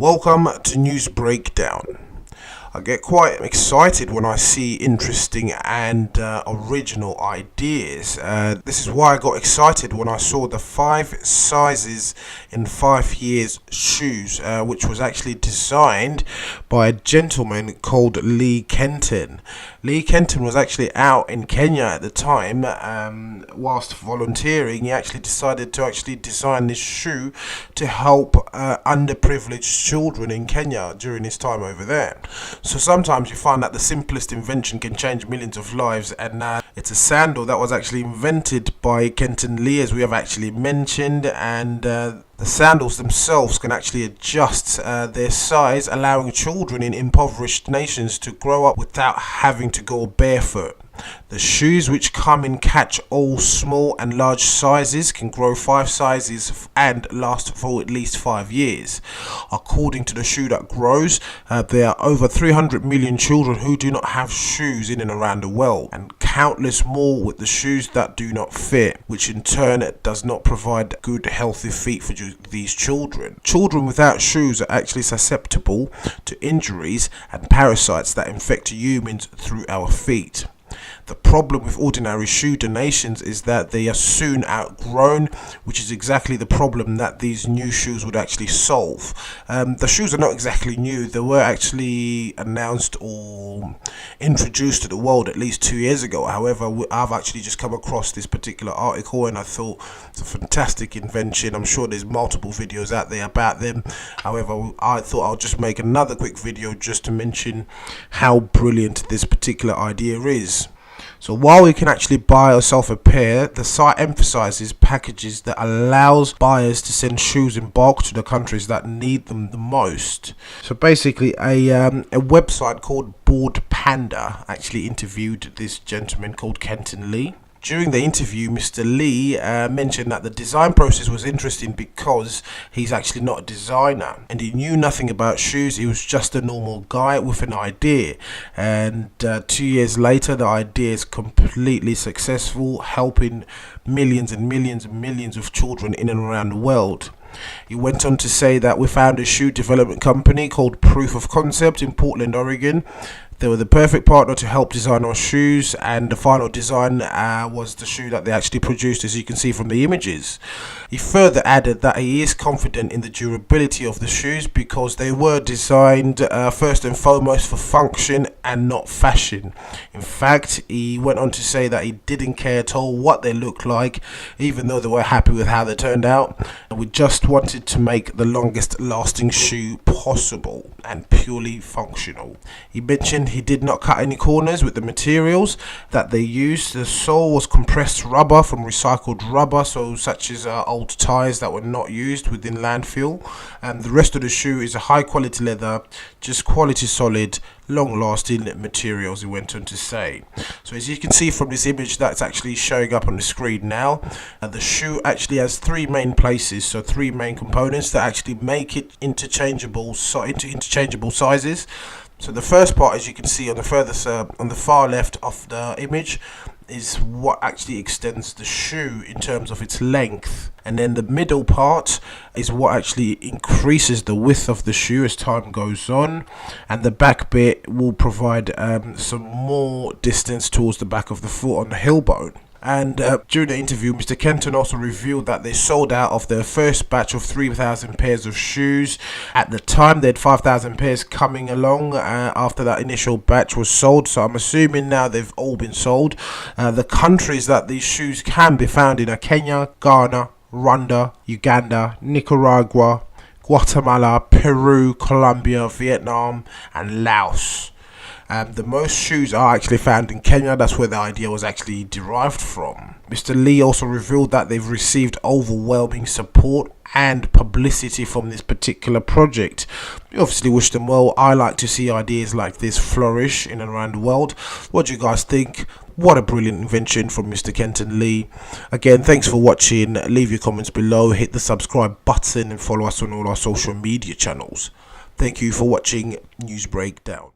Welcome to News Breakdown. I get quite excited when I see interesting and original ideas. This is why I got excited when I saw the 5 sizes in 5 years shoes, which was actually designed by a gentleman called Lee Kenton. Lee Kenton was actually out in Kenya at the time. Whilst volunteering, he actually decided to design this shoe to help underprivileged children in Kenya during his time over there. So sometimes you find that the simplest invention can change millions of lives, and it's a sandal that was actually invented by Kenton Lee, as we have actually mentioned, and the sandals themselves can actually adjust their size, allowing children in impoverished nations to grow up without having to go barefoot. The shoes, which come in catch-all small and large sizes, can grow 5 sizes and last for at least 5 years. According to the Shoe That Grows, there are over 300 million children who do not have shoes in and around the world, and countless more with the shoes that do not fit, which in turn does not provide good healthy feet for these children. Children without shoes are actually susceptible to injuries and parasites that infect humans through our feet. The problem with ordinary shoe donations is that they are soon outgrown, which is exactly the problem that these new shoes would actually solve. The shoes are not exactly new. They were actually announced or introduced to the world at least 2 years ago. However, I've actually just come across this particular article and I thought it's a fantastic invention. I'm sure there's multiple videos out there about them. However, I thought I'll just make another quick video just to mention how brilliant this particular idea is. So while we can actually buy ourselves a pair, the site emphasizes packages that allows buyers to send shoes in bulk to the countries that need them the most. So basically a website called Bored Panda actually interviewed this gentleman called Kenton Lee. During the interview, Mr. Lee mentioned that the design process was interesting because he's actually not a designer and he knew nothing about shoes. He was just a normal guy with an idea, and 2 years later the idea is completely successful, helping millions and millions and millions of children in and around the world. He went on to say that we found a shoe development company called Proof of Concept in Portland, Oregon. They were the perfect partner to help design our shoes, and the final design was the shoe that they actually produced, as you can see from the images. He further added that he is confident in the durability of the shoes because they were designed first and foremost for function and not fashion. In fact, he went on to say that he didn't care at all what they looked like, even though they were happy with how they turned out. We just wanted to make the longest lasting shoe possible and purely functional. He mentioned he did not cut any corners with the materials that they used. The sole was compressed rubber from recycled rubber, so such as old tires that were not used within landfill, and the rest of the shoe is a high quality leather, just quality solid, long lasting materials, he went on to say. So as you can see from this image that's actually showing up on the screen now, the shoe actually has 3 main places, so 3 main components that actually make it interchangeable sizes. So the first part, as you can see on the far left of the image, is what actually extends the shoe in terms of its length, and then the middle part is what actually increases the width of the shoe as time goes on, and the back bit will provide some more distance towards the back of the foot on the heel bone. And during the interview, Mr. Kenton also revealed that they sold out of their first batch of 3,000 pairs of shoes. At the time, they had 5,000 pairs coming along after that initial batch was sold. So I'm assuming now they've all been sold. The countries that these shoes can be found in are Kenya, Ghana, Rwanda, Uganda, Nicaragua, Guatemala, Peru, Colombia, Vietnam, and Laos. The most shoes are actually found in Kenya. That's where the idea was actually derived from. Mr. Lee also revealed that they've received overwhelming support and publicity from this particular project. We obviously wish them well. I like to see ideas like this flourish in and around the world. What do you guys think? What a brilliant invention from Mr. Kenton Lee. Again, thanks for watching. Leave your comments below, hit the subscribe button, and follow us on all our social media channels. Thank you for watching News Breakdown.